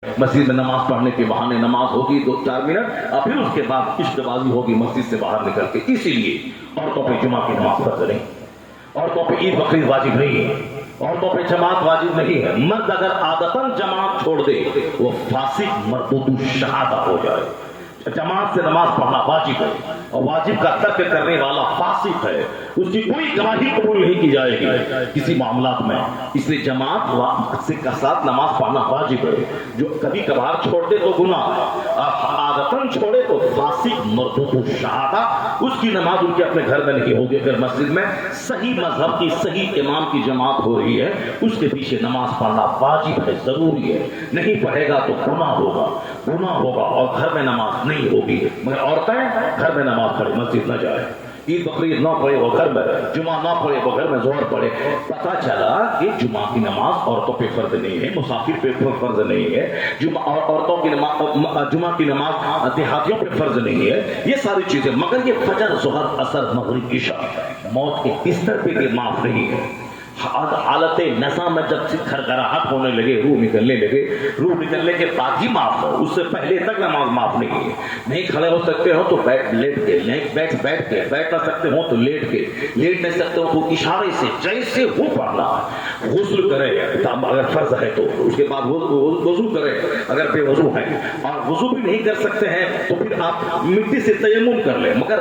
مسجد میں نماز پڑھنے کے بہانے نماز ہوگی 2-4 منٹ اور پھر اس کے بعد عشق بازی ہوگی مسجد سے باہر نکل کے. اسی لیے عورتوں پہ جمعہ کی نماز فرض نہیں, عورتوں پہ عید بقرعید واجب نہیں ہے, عورتوں پہ جماعت واجب نہیں ہے. مرد اگر عادتاً جماعت چھوڑ دے وہ فاسق مردود الشہادہ ہو جائے. جماعت سے نماز پڑھنا واجب ہے اور واجب کا ترک کرنے والا فاسق ہے, اس کی کوئی گواہی قبول نہیں کی جائے گی کسی معاملات میں. اس لیے جماعت سے ساتھ نماز پڑھنا واجب ہے. جو کبھی کبھار چھوڑتے تو گناہ ہے, عادتاً چھوڑے تو فاسق مردود الشہادہ, اس کی نماز ان کے اپنے گھر میں نہیں ہوگی. اگر مسجد میں صحیح مذہب کی صحیح امام کی جماعت ہو رہی ہے اس کے پیچھے نماز پڑھنا واجب ہے, ضروری ہے. نہیں پڑھے گا تو گناہ ہوگا, گناہ ہوگا. اور گھر میں نماز نہیں ہوگی, مگر عورتیں گھر میں نماز پڑھے, مسجد نہ جائے. عید بقرعید نہ پڑھے وہ گھر میں, جمعہ نہ پڑھے وہ گھر میں ظہر پڑھے. پتہ چلا کہ جمعہ کی نماز عورتوں پہ فرض نہیں ہے, مسافر پہ فرض نہیں ہے. عورتوں کی نماز, جمعہ کی نماز دیہاتیوں پہ فرض نہیں ہے. یہ ساری چیزیں, مگر یہ فجر ظہر عصر مغرب عشاء موت کے بستر پہ بھی معاف نہیں ہے. حالت نزا میں جب کھرکھراہٹ ہونے لگے, روح نکلنے لگے, روح نکلنے کے بعد ہی معاف ہے, اس سے پہلے تک نماز معاف نہیں ہے. نہیں کھڑے ہو سکتے ہو تو لیٹ کے, بیٹھ کے, بیٹھ نہ سکتے ہو تو لیٹ کے, لیٹ نہیں سکتے ہو تو اشارے سے جیسے وہ پڑھنا ہے. غسل کرے اگر فرض ہے تو, اس کے بعد وضو کرے اگر بے وضو ہے, اور وضو بھی نہیں کر سکتے ہیں تو پھر آپ مٹی سے تیمم کر لیں. مگر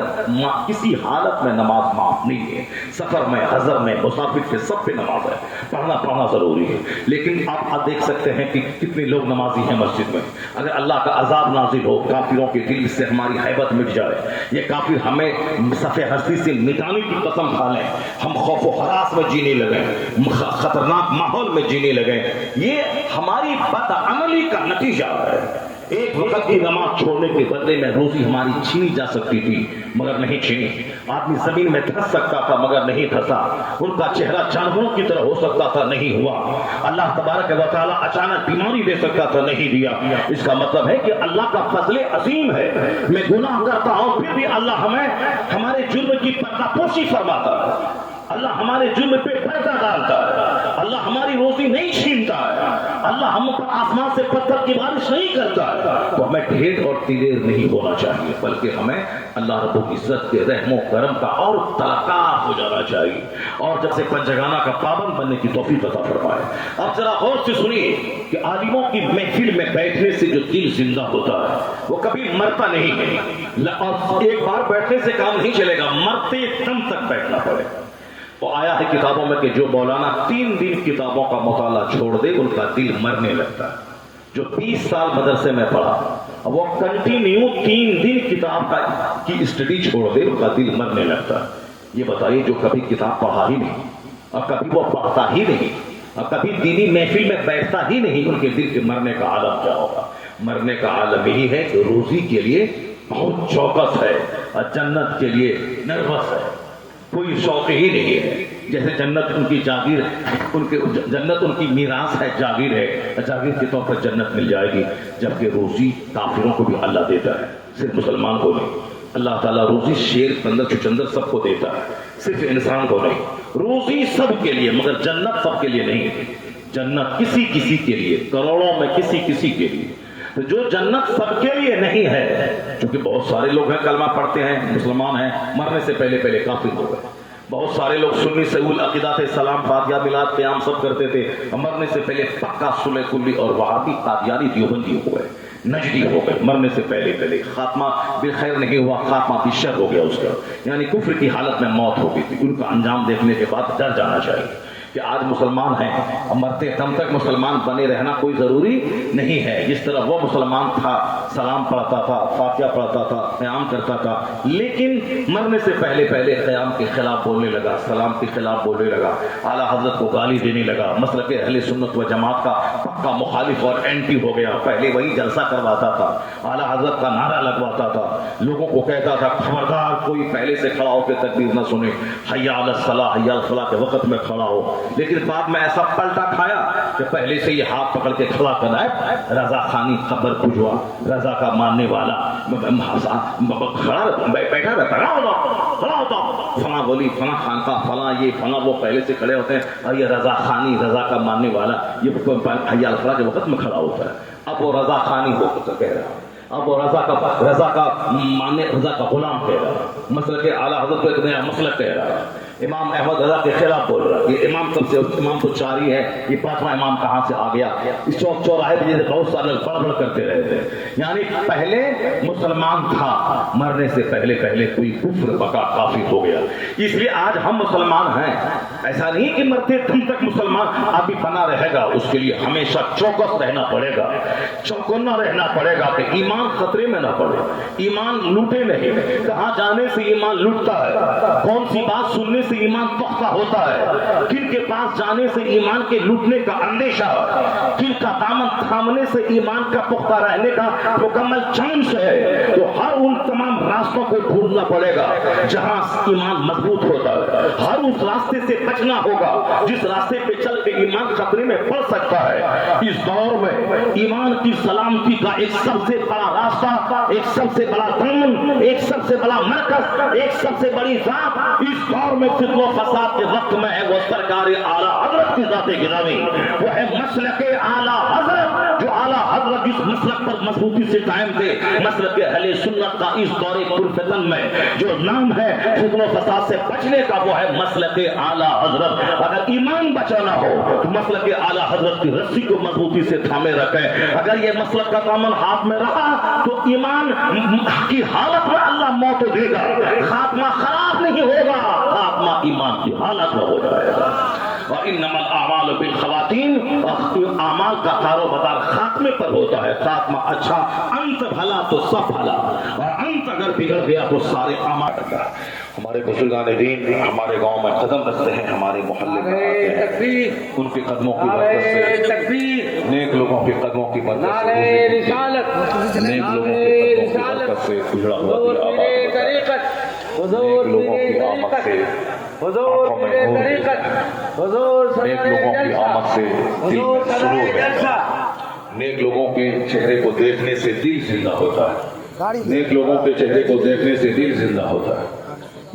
کسی حالت میں نماز معاف نہیں ہے. سفر میں, حضر میں, مسافر کے سب پہ نماز ہے, پڑھنا ضروری ہے. لیکن آپ دیکھ سکتے ہیں کہ کتنے لوگ نمازی ہیں مسجد میں. اگر اللہ کا عذاب نازل ہو, کافروں کے دل سے ہماری ہیبت مٹ جائے, یہ کافر ہمیں صفحہ ہستی سے مٹانے کی قسم کھا لیں, ہم خوف و ہراس میں جینے لگیں, خطرناک ماحول میں جینے لگیں, یہ ہماری بدعملی کا نتیجہ ہے. ایک وقت کی نماز چھوڑنے کے بدلے میں روزی ہماری چھینی جا سکتی تھی مگر نہیں چھینی. آدمی زمین میں دھس سکتا تھا مگر نہیں دھسا. ان کا چہرہ جانوروں کی طرح ہو سکتا تھا, نہیں ہوا. اللہ تبارک و تعالیٰ اچانک بیماری دے سکتا تھا, نہیں دیا. اس کا مطلب ہے کہ اللہ کا فضل عظیم ہے. میں گناہ کرتا ہوں پھر بھی اللہ ہمیں ہمارے جرم کی پردہ پوشی فرماتا ہے. اللہ ہمارے جرم پہ پردہ ڈالتا ہے. اللہ ہماری روزی نہیں چھینتا ہے. اللہ ہم پر آسمان سے پتھر کی بارش نہیں کرتا ہے. تو ہمیں ڈھیر اور دلیر نہیں ہونا چاہیے, بلکہ ہمیں اللہ رب العزت کے رحم و کرم کا اور طلبگار ہو جانا چاہیے, اور جب سے پنجگانہ کا پابند بننے کی توفیق عطا فرمائے. اب ذرا غور سے سنیے کہ عالموں کی محفل میں بیٹھنے سے جو دل زندہ ہوتا ہے وہ کبھی مرتا نہیں ہے. اور ایک بار بیٹھنے سے کام نہیں چلے گا, مرتے دم تک بیٹھنا پڑے. تو آیا ہے کتابوں میں کہ جو مولانا 3 دن کتابوں کا مطالعہ چھوڑ دے ان کا دل مرنے لگتا ہے. جو 20 سال مدرسے میں پڑھا وہ کنٹینیو 3 دن کتاب کی اسٹڈی چھوڑ دے ان کا دل مرنے لگتا ہے. یہ بتائیے جو کبھی کتاب پڑھا ہی نہیں اور کبھی وہ پڑھتا ہی نہیں اور کبھی دینی محفل میں بیٹھتا ہی نہیں, ان کے دل کے مرنے کا عالم کیا ہوگا؟ مرنے کا عالم یہی ہے کہ روزی کے لیے بہت چوکس ہے اور جنت کے لیے نروس ہے, کوئی شوق ہی نہیں ہے. جیسے جنت ان کی جاگیر, جنت ان کی میراث ہے, جاگیر ہے, جاگیر کے طور پر جنت مل جائے گی. جبکہ روزی کافروں کو بھی اللہ دیتا ہے, صرف مسلمان کو نہیں. اللہ تعالیٰ روزی شیر بندر چچندر سب کو دیتا ہے, صرف انسان کو نہیں. روزی سب کے لیے مگر جنت سب کے لیے نہیں. جنت کسی کسی کے لیے, کروڑوں میں کسی کے لیے. جو جنت سب کے لیے نہیں ہے, کیونکہ بہت سارے لوگ ہیں کلمہ پڑھتے ہیں, مسلمان ہیں, مرنے سے پہلے کافر ہو گئے. بہت سارے لوگ سنی سہول عقیدات سلام فاتحہ میلاد قیام سب کرتے تھے, مرنے سے پہلے پکا سلح کلی اور وہابی قادیانی دیوبندی ہو گئے, نجدی ہو گئے. مرنے سے پہلے خاتمہ بالخیر نہیں ہوا, خاتمہ بالشر ہو گیا اس کا, یعنی کفر کی حالت میں موت ہو گئی تھی. ان کا انجام دیکھنے کے بعد ڈر جانا چاہیے کہ آج مسلمان ہیں اور مرتے دم تک مسلمان بنے رہنا کوئی ضروری نہیں ہے. جس طرح وہ مسلمان تھا, سلام پڑھتا تھا, فاتحہ پڑھتا تھا, قیام کرتا تھا, لیکن مرنے سے پہلے قیام کے خلاف بولنے لگا, سلام کے خلاف بولنے لگا, اعلیٰ حضرت کو گالی دینے لگا, مسلک اہل سنت و جماعت کا پکا مخالف اور اینٹی ہو گیا. پہلے وہی جلسہ کرواتا تھا, اعلیٰ حضرت کا نعرہ لگواتا تھا, لوگوں کو کہتا تھا خبردار کوئی پہلے سے کھڑا ہو کے تکبیر نہ سنے, حی علی الصلاح, حی علی الفلاح کے وقت میں کھڑا ہو. لیکن بعد میں ایسا پلٹا کھایا کہ پہلے سے یہ ہاتھ پکڑ کے کھڑا کر رہا ہے رضا خانی خبر کھجوا رضا کا ماننے والا کھڑا بیٹھا رہتا کھڑا ہوتا فلاں ولی فلاں خانقاہ فلاں یہ فلاں وہ پہلے سے کھڑے ہوتے ہیں اور یہ رضا خانی رضا کا ماننے والا یہ حی علی الفلاح کے وقت میں کھڑا ہوتا ہے. اب وہ رضا خانی ہو کر کہہ رہا ہے, اب وہ رضا کا ماننے رضا کا غلام کہہ رہا ہے, مسلک اعلیٰ حضرت کو ایک نیا مسلک کہہ رہا ہے, امام احمد رضا کے خلاف بول رہا ہے. یہ امام کب سے امام تو 4 ہی ہے, یہ 5واں امام کہاں سے آ گیا؟ اس چوک چوراہے پہ جیسے بہت سارے بڑبڑ کرتے رہے تھے. یعنی پہلے مسلمان تھا, مرنے سے پہلے کوئی کفر پکا کافر ہو گیا. اس لیے آج ہم مسلمان ہیں, ایسا نہیں کہ مرتے دم تک مسلمان ابھی بنا رہے گا. اس کے لیے ہمیشہ چوکس رہنا پڑے گا, چوکنا رہنا پڑے گا کہ ایمان خطرے میں نہ پڑے, ایمان لوٹے نہیں. کہاں جانے سے ایمان لوٹتا ہے, کون سی بات سننے سے ایمان پختہ ہوتا ہے, کن کے پاس جانے سے ایمان کے لوٹنے کا اندیشہ, کن کا دامن تھامنے سے ایمان کا پختہ رہنے کا مکمل چانس ہے. تو ہر ان تمام راستوں کو ڈھونڈنا پڑے گا جہاں ایمان مضبوط ہوتا ہے. ہر اس راستے سے بچنا ہوگا جس راستے پہ چل کے ایمان خطرے میں پڑ سکتا ہے. اس دور میں ایمان کی سلامتی کا ایک سب سے بڑا راستہ, ایک سب سے بڑا دامن, ایک سب سے بڑا مرکز, ایک سب سے بڑی ذات اس دور میں فتن و فساد کے وقت میں ہے, وہ سرکار اعلیٰ حضرت کی ذات گرامی, وہ ہے مسلک اعلیٰ حضرت. جو اعلیٰ حضرت جس مسلک پر مضبوطی سے قائم تھے, مسلک اہل سنت کا اس دور پرفتن میں جو نام ہے فتن و فساد سے بچنے کا, وہ ہے مسلک اعلیٰ حضرت. اگر ایمان بچانا ہو تو مسلک اعلیٰ حضرت کی رسی کو مضبوطی سے تھامے رکھیں. اگر یہ مسلک کا دامن ہاتھ میں رہا تو ایمان کی حالت میں اللہ موت دے گا, خاتمہ خراب نہیں ہوگا, خاتمہ ایمان کی حالت میں ہو جائے گا. اور انما الاعمال بالخواتین, اعمال کا کاروبار خاتمے پر ہوتا ہے. خاتمہ اچھا, انت بھلا تو سب بھلا, اور انت اگر بگڑ گیا تو سارے اعمال کا. ہمارے بزرگان دین ہمارے گاؤں میں قدم رکھتے ہیں, ہمارے محلے میں آتے ہیں, ان کے قدموں کی برکت سے, نیک لوگوں کے قدموں کی برکت سے, نیک لوگوں کے قدموں کی برکت سے اجڑا ہوا دیا آباد ہوتا ہے. نیک لوگوں کی آمد سے آنکھوں میں نور ہوتا ہے, نیک لوگوں کی آمد سے دل میں سرور رہتا ہے, نیک لوگوں کے چہرے کو دیکھنے سے دل زندہ ہوتا ہے, نیک لوگوں کے چہرے کو دیکھنے سے دل زندہ ہوتا ہے,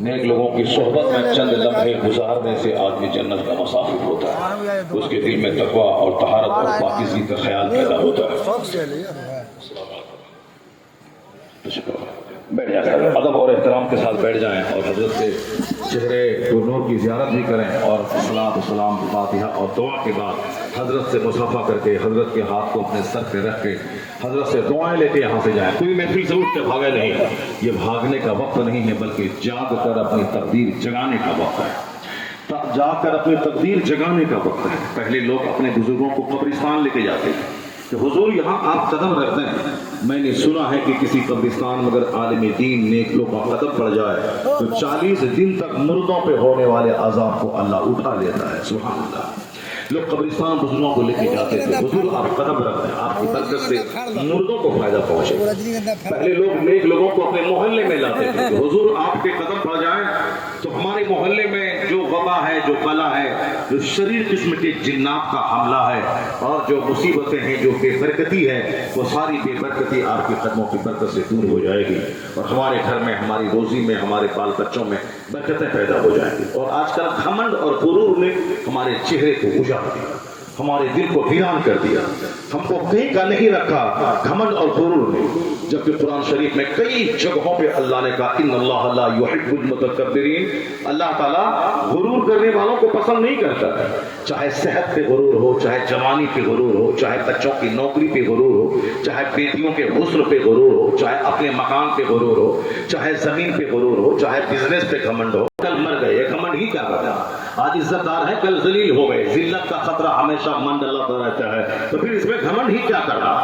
نیک لوگوں کی صحبت میں چند لمحے گزارنے سے آدمی جنت کا مسافر ہوتا ہے. اس کے دل میں تقویٰ اور طہارت اور پاکیزگی کا خیال پیدا ہوتا ہے. بیٹھ جائیں, ادب اور احترام کے ساتھ بیٹھ جائیں اور حضرت کے چہرے کو نور کی زیارت بھی کریں, اور صلاۃ و سلام فاتحہ اور دعا کے بعد حضرت سے مصافحہ کر کے حضرت کے ہاتھ کو اپنے سر پہ رکھ کے حضرت سے دعائیں لے کے یہاں سے جائیں. کوئی محفل سے اٹھ کے بھاگے نہیں, یہ بھاگنے کا وقت نہیں ہے بلکہ جاگ کر اپنی تقدیر جگانے کا وقت ہے. جاگ کر اپنی تقدیر جگانے کا وقت ہے. پہلے لوگ اپنے بزرگوں کو قبرستان لے کے جاتے ہیں کہ حضور یہاں آپ قدم رکھتے ہیں. میں نے سنا ہے کہ کسی قبرستان مگر عالم دین نیک لوگ کا قدم پڑ جائے تو 40 دن تک مردوں پہ ہونے والے عذاب کو اللہ اٹھا لیتا ہے. سبحان اللہ. لوگ قبرستان بزرگوں کو لے کے جاتے تھے, حضور آپ قدم رکھتے ہیں, آپ کی برکت سے مردوں کو فائدہ پہنچے. پہلے لوگ نیک لوگوں کو اپنے محلے میں لاتے تھے کہ حضور آپ کے قدم پڑ جائیں تو ہمارے محلے میں جو وبا ہے, جو بلا ہے, جو شریر قسم کے جنات کا حملہ ہے, اور جو مصیبتیں ہیں, جو بے برکتی ہے, وہ ساری بے برکتی آپ کے قدموں کی برکت سے دور ہو جائے گی, اور ہمارے گھر میں, ہماری روزی میں, ہمارے بال بچوں میں برکتیں پیدا ہو جائیں گی. اور آج کل گھمنڈ اور غرور نے ہمارے چہرے کو اجاڑ دیا, ہمارے دل کو ویران کر دیا, ہم کو کہیں کا نہیں رکھا گھمنڈ اور غرور نے. جبکہ قرآن شریف میں کئی جگہوں پہ اللہ نے کہا ان اللہ لا یحب المتکبرین, اللہ تعالیٰ غرور کرنے والوں کو پسند نہیں کرتا. چاہے صحت پہ غرور ہو, چاہے جوانی پہ غرور ہو, چاہے بچوں کی نوکری پہ غرور ہو, چاہے بیٹیوں کے حسن پہ غرور ہو, چاہے اپنے مکان پہ غرور ہو, چاہے زمین پہ غرور ہو, چاہے بزنس پہ گھمنڈ ہو. کل مر گئے, گھمنڈ ہی کیا کرتا, آج عزت دار ہے کل ذلیل ہو گئے. ذلت کا خطرہ ہمیشہ من ڈلاتا رہتا ہے, تو پھر اس میں گھمنڈ ہی کیا کرنا.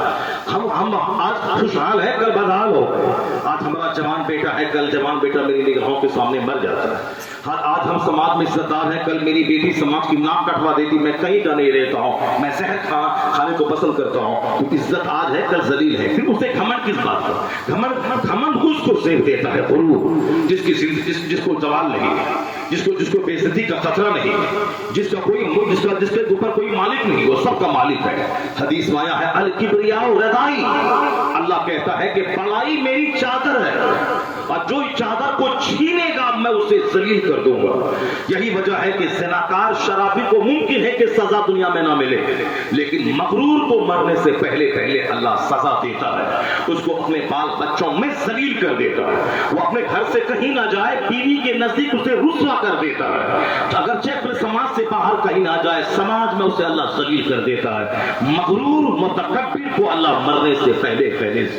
ہم آج خوشحال ہے کل بدحال ہو گئے. آج ہمارا جوان بیٹا ہے, کل جوان بیٹا میری نگاہوں کے سامنے مر جاتا ہے. آج ہم سماج میں عزت دار ہیں, کل میری بیٹی سماج کی ناک کٹوا دیتی, میں کہیں کا نہیں رہتا ہوں, میں صحت کھانے کو پسند کرتا ہوں. تو عزت آج ہے کل ذلیل ہے, پھر اسے گھمنڈ کس بات کا. گھمنڈ اس کو زیب دیتا ہے غرور, جس کو زوال نہیں ہے. جس کو بےعزتی کا خطرہ نہیں، جس کے اوپر کوئی مالک نہیں، وہ سب کا مالک ہے۔ حدیث میں آیا ہے الکبریاء ردائی، اللہ کہتا ہے کہ بڑائی میری چادر ہے، اور جو چادر کو چھینے گا میں اسے ذلیل کر دوں گا۔ یہی وجہ ہے کہ زناکار شرابی کو ممکن ہے کہ سزا دنیا میں نہ ملے، لیکن مغرور کو مرنے سے پہلے اللہ سزا دیتا ہے، اس کو اپنے بال بچوں میں ذلیل کر دیتا ہے، وہ اپنے گھر سے کہیں نہ جائے، بیوی کے نزدیک اسے رسوا کر دیتا ہے، اگرچہ اپنے سماج سے باہر کہیں نہ جائے، سماج میں اسے اللہ ذلیل کر دیتا ہے۔ مغرور متکبر کو اللہ مرنے سے پہلے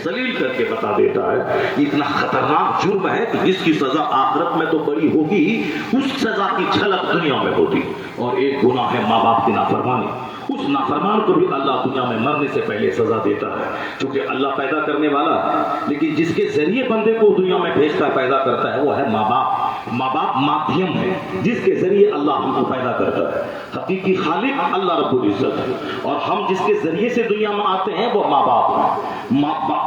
ذلیل کر کے بتا دیتا ہے۔ اتنا خطرناک جرم ہے کہ جس کی سزا آخرت میں تو بڑی ہوگی، اس سزا کی جھلک دنیا میں ہوتی۔ اور ایک گناہ ہے ماں باپ کی نافرمانی، اس نافرمان کو بھی اللہ دنیا میں مرنے سے پہلے سزا دیتا ہے، کیونکہ اللہ پیدا کرنے والا ہے، لیکن جس کے ذریعے بندے کو دنیا میں بھیجتا پیدا کرتا ہے وہ ہے ماں باپ۔ ماں باپ مادھیم ہے جس کے ذریعے اللہ ہم کو پیدا کرتا ہے۔ حقیقی خالق اللہ رب العزت ہے، اور ہم جس کے ذریعے سے دنیا میں آتے ہیں وہ ماں باپ ہیں۔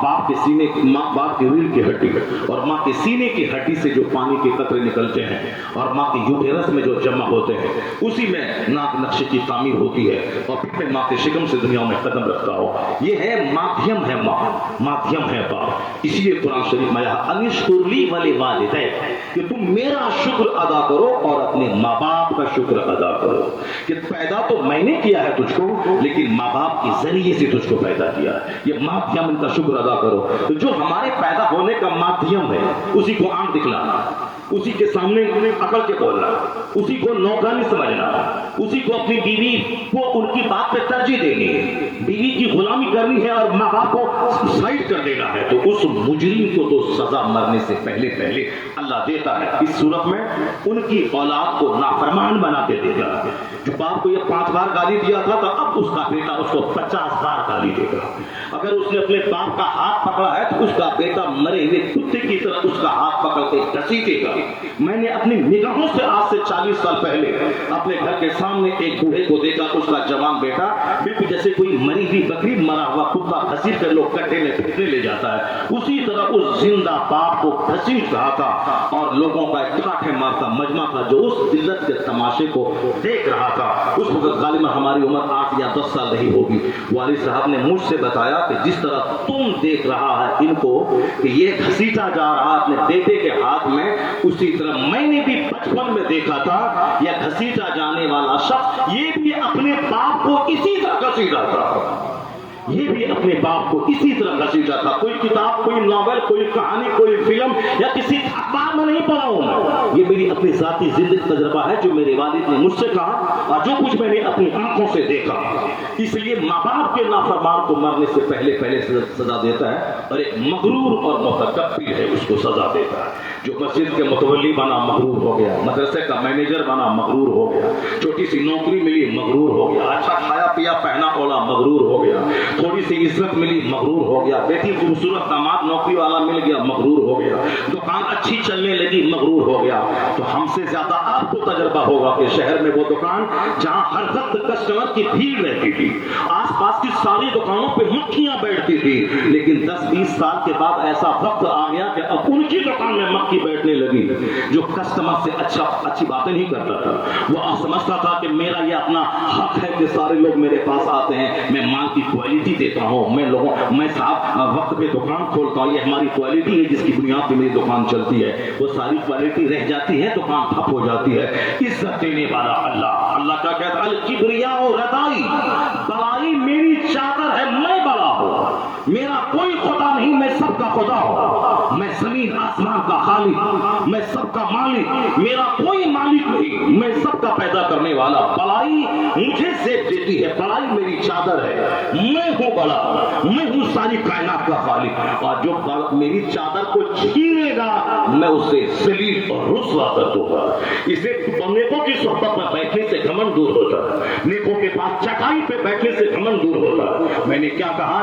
باپ کے سینے، ماں باپ کی ریڑھ کی ہڈی اور ماں کے سینے کی ہڈی سے جو پانی کے قطرے نکلتے ہیں اور ماں کے یوٹیرس میں جو جمع ہوتے ہیں، اسی میں ناک نقشے کی تعمیر ہوتی ہے، اور پھر میں ماں کے شکم سے دنیا میں قدم رکھتا ہوں۔ یہ ہے مادھیم ہے ماں، مادھیم ہے باپ۔ اسی لیے قرآن شریف میں انشکر لی ولوالدیک، کہ تم میرا شکر ادا کرو اور اپنے ماں باپ کا شکر ادا کرو، کہ پیدا تو میں نے کیا ہے تجھ کو، لیکن ماں باپ کے ذریعے سے تجھ کو پیدا کیا ہے۔ یہ مادھیم ان کا شکر ادا کرو۔ تو جو ہمارے پیدا ہونے کا مادھیم ہے، اسی کو آنکھ دکھلانا، اسی کے سامنے عقل کے بولنا، اسی کو نوکرانی سمجھنا، اسی کو اپنی بیوی کو ان کی بات پہ ترجیح دینی ہے، بیوی کی غلامی کرنی ہے اور ماں باپ کو سائڈ کر دینا ہے، تو اس مجرم کو تو سزا مرنے سے پہلے اللہ دیتا ہے۔ اس صورت میں ان کی اولاد کو نافرمان بنا کے دیتا ہے۔ جو باپ کو یہ 5 بار گالی دیا تھا تو اب اس کا بیٹا اس کو 50 بار گالی دے گا۔ اگر اس نے اپنے باپ کا ہاتھ پکڑا ہے تو اس کا بیٹا مرے ہوئے کتے کی طرح اس کا ہاتھ پکڑ کے گھسیٹے گا۔ میں نے اپنی نگاہوں سے آج سے 40 سال پہلے اپنے گھر کے سامنے ایک بوڑھے کو دیکھا، اس کا جوان بیٹا بالکل جیسے کوئی مری ہوئی بکری، مرا ہوا کتا گھسیٹ کر لوگ کٹے میں پھینکنے لے جاتا ہے، اسی طرح اس زندہ باپ کو گھسیٹ رہا تھا، اور لوگوں کا اکٹھے مارتا مجمع تھا جو اس ذلت کے تماشے کو دیکھ رہا تھا۔ اس وقت غالباً ہماری عمر 8 یا 10 سال رہی ہوگی۔ والد صاحب نے مجھ سے بتایا کہ جس طرح تم دیکھ رہا ہے ان کو کہ یہ گھسیٹا جا رہا اپنے بیٹے کے ہاتھ میں، اسی طرح میں نے بھی بچپن میں دیکھا تھا یہ گھسیٹا جانے والا شخص یہ بھی اپنے باپ کو اسی طرح گھسیٹا تھا، یہ بھی اپنے باپ کو اسی طرح گھسیٹا تھا۔ کوئی کتاب، کوئی ناول، کوئی کہانی، کوئی فلم یا کسی اخبار میں نہیں پڑھا ہوں میں، یہ میری اپنی ذاتی زندگی تجربہ ہے جو میرے والد نے مجھ سے کہا اور جو کچھ میں نے اپنی آنکھوں سے دیکھا۔ اس لیے ماں باپ کے نافرمان کو مرنے سے پہلے سزا دیتا ہے، اور ایک مغرور اور متکبر ہے اس کو سزا دیتا ہے۔ جو مسجد کے متولی بنا مغرور ہو گیا، مدرسے کا مینیجر بنا مغرور ہو گیا، چھوٹی سی نوکری ملی مغرور ہو گیا، اچھا کھایا پیا پہنا اوڑا مغرور ہو گیا، تھوڑی سی عزت ملی مغرور ہو گیا، بیٹی خوبصورت داماد نوکری والا مل گیا مغرور ہو گیا، دکان اچھی چلنے لگی مغرور ہو گیا۔ تو ہم سے زیادہ آپ کو تجربہ ہوگا کہ شہر میں وہ دکان جہاں ہر وقت کسٹمر کی بھیڑ رہتی تھی، آس پاس کی ساری دکانوں پہ مکھیاں بیٹھتی تھی، لیکن 10-20 سال کے بعد ایسا وقت آ گیا کہ اب ان کی دکان میں مکھی بیٹھنے لگی جو کسٹمر سے اچھی باتیں نہیں کرتا تھا۔ وہ سمجھتا تھا کہ میرا یہ اپنا حق ہے کہ سارے لوگ میرے پاس آتے ہیں، میں مال کی کوالٹی دیتا ہوں، میں صاحب وقت پہ دکان کھولتا ہوں، یہ ہماری کوالٹی ہے جس کی بنیاد پہ میری دکان چلتی ہے۔ وہ ساری کوالٹی رہ جاتی ہے، دکان ٹھپ ہو جاتی ہے۔ عزت دینے والا اللہ کا کہتا ہے الکبریاء ردائی، بڑائی میری چادر ہے، میں بڑا ہوں، میرا کوئی خدا نہیں، میں سب کا خدا ہوں، میں زمین آسمان کا خالق، میں سب کا مالک، میرا کوئی مالک نہیں، میں سب کا پیدا کرنے والا۔ بڑائی مجھے زیب دیتی ہے، بڑائی میری چادر ہے، میں ہوں بڑا، میں ہوں ساری کائنات کا خالق، اور جو میری چادر کو چھینے گا میں اسے ذلیل اور رسوا کر دوں گا۔ اسے نیکوں کی صحبت میں بیٹھنے سے گھمنڈ دور ہوتا ہے، نیکوں کے پاس چٹائی پہ بیٹھنے سے گھمنڈ دور ہوتا ہے۔ میں نے کیا کہا،